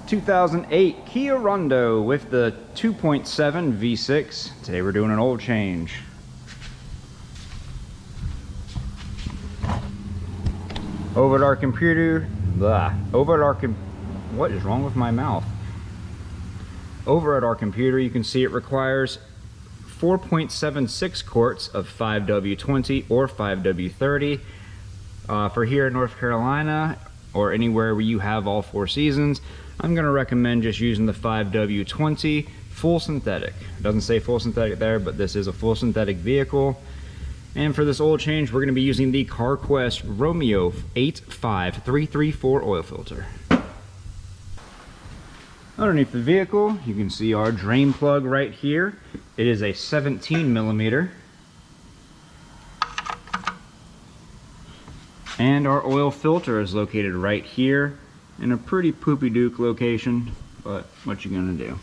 2008 Kia Rondo with the 2.7 V6. Today we're doing an oil change. Over at our computer, what is wrong with my mouth? Over at our computer, you can see it requires 4.76 quarts of 5W20 or 5W30. For here in North Carolina, or anywhere where you have all four seasons, I'm going to recommend just using the 5W20 full synthetic. It doesn't say full synthetic there, but this is a full synthetic vehicle. And for this oil change, we're going to be using the CarQuest Romeo 85334 oil filter. Underneath the vehicle, you can see our drain plug right here. It is a 17 millimeter. And our oil filter is located right here in a pretty poopy-dook location, but what you gonna do?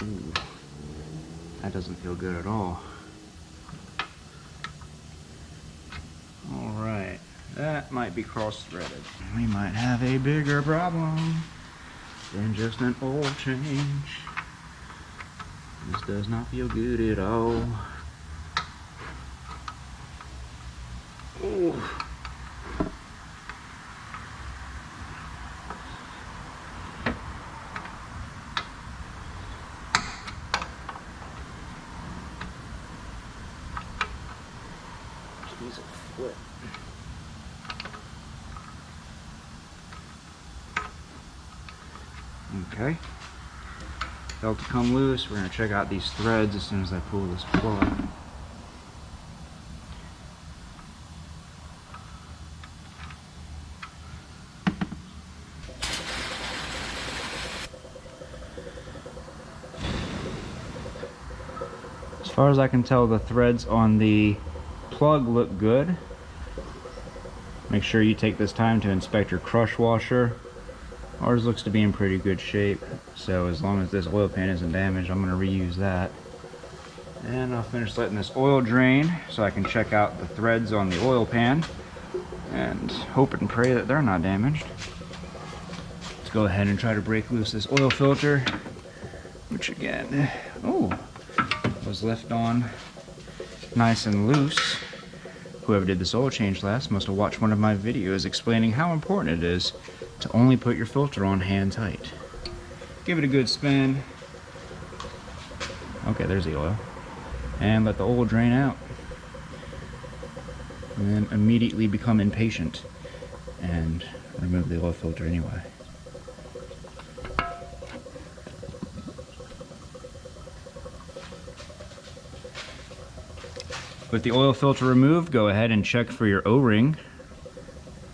Ooh, that doesn't feel good at all. Alright, that might be cross-threaded. We might have a bigger problem than just an oil change. This does not feel good at all. Ooh. Needs a flip. Okay. Belt to come loose. We're going to check out these threads as soon as I pull this plug. As far as I can tell, the threads on the plug look good. Make sure you take this time to inspect your crush washer. Ours looks to be in pretty good shape, so as long as this oil pan isn't damaged, I'm going to reuse that. And I'll finish letting this oil drain so I can check out the threads on the oil pan and hope and pray that they're not damaged. Let's go ahead and try to break loose this oil filter, which again, was left on nice and loose. Whoever did this oil change last must have watched one of my videos explaining how important it is to only put your filter on hand tight. Give it a good spin. Okay, there's the oil. And let the oil drain out. And then immediately become impatient and remove the oil filter anyway. With the oil filter removed, go ahead and check for your O-ring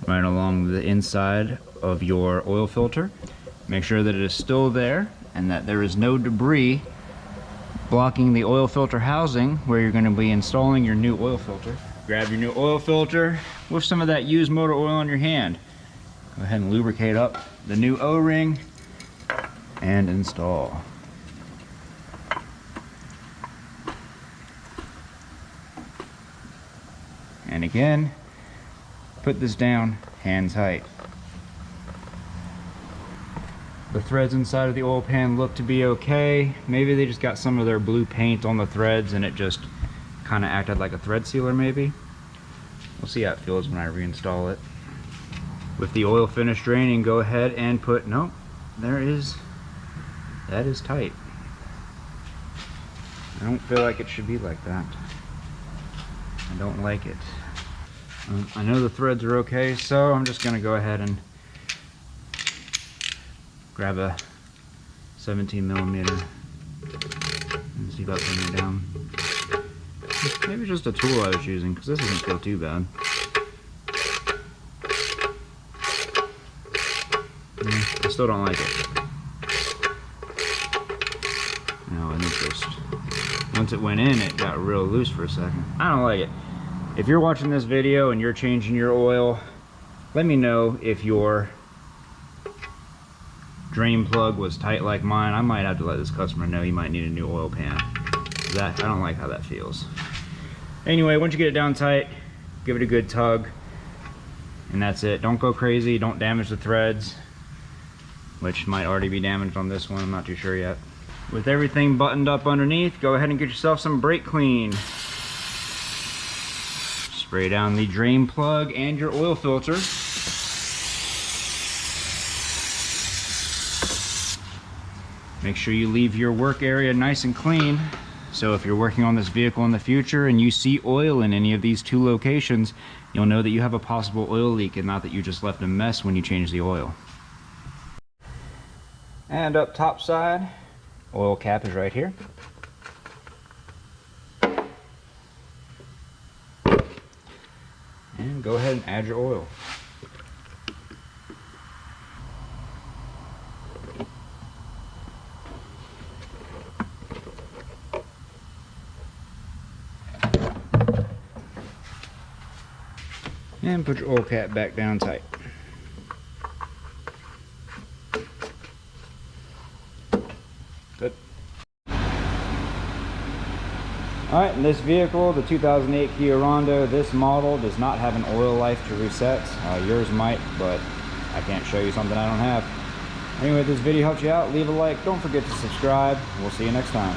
right along the inside of your oil filter. Make sure that it is still there and that there is no debris blocking the oil filter housing where you're going to be installing your new oil filter. Grab your new oil filter with some of that used motor oil on your hand. Go ahead and lubricate up the new O-ring and install. And again, put this down hand tight. The threads inside of the oil pan look to be okay. Maybe they just got some of their blue paint on the threads and it just kind of acted like a thread sealer maybe. We'll see how it feels when I reinstall it. With the oil finished draining, go ahead and put, nope, that is tight. I don't feel like it should be like that. I don't like it. I know the threads are okay, so I'm just gonna go ahead and grab a 17 millimeter and see if I can bring it down. Maybe just a tool I was using, because this doesn't feel too bad. I still don't like it. No, and it just, once it went in, it got real loose for a second. I don't like it. If you're watching this video and you're changing your oil, let me know if your drain plug was tight like mine. I might have to let this customer know he might need a new oil pan. I don't like how that feels. Anyway, once you get it down tight, give it a good tug, and that's it. Don't go crazy, don't damage the threads, which might already be damaged on this one, I'm not too sure yet. With everything buttoned up underneath, go ahead and get yourself some brake clean. Spray down the drain plug and your oil filter. Make sure you leave your work area nice and clean. So if you're working on this vehicle in the future and you see oil in any of these two locations, you'll know that you have a possible oil leak and not that you just left a mess when you change the oil. And up top side, oil cap is right here. And go ahead and add your oil. And put your oil cap back down tight. Good. Alright, in this vehicle, the 2008 Kia Rondo, this model does not have an oil life to reset. Yours might, but I can't show you something I don't have. Anyway, if this video helped you out, leave a like. Don't forget to subscribe. We'll see you next time.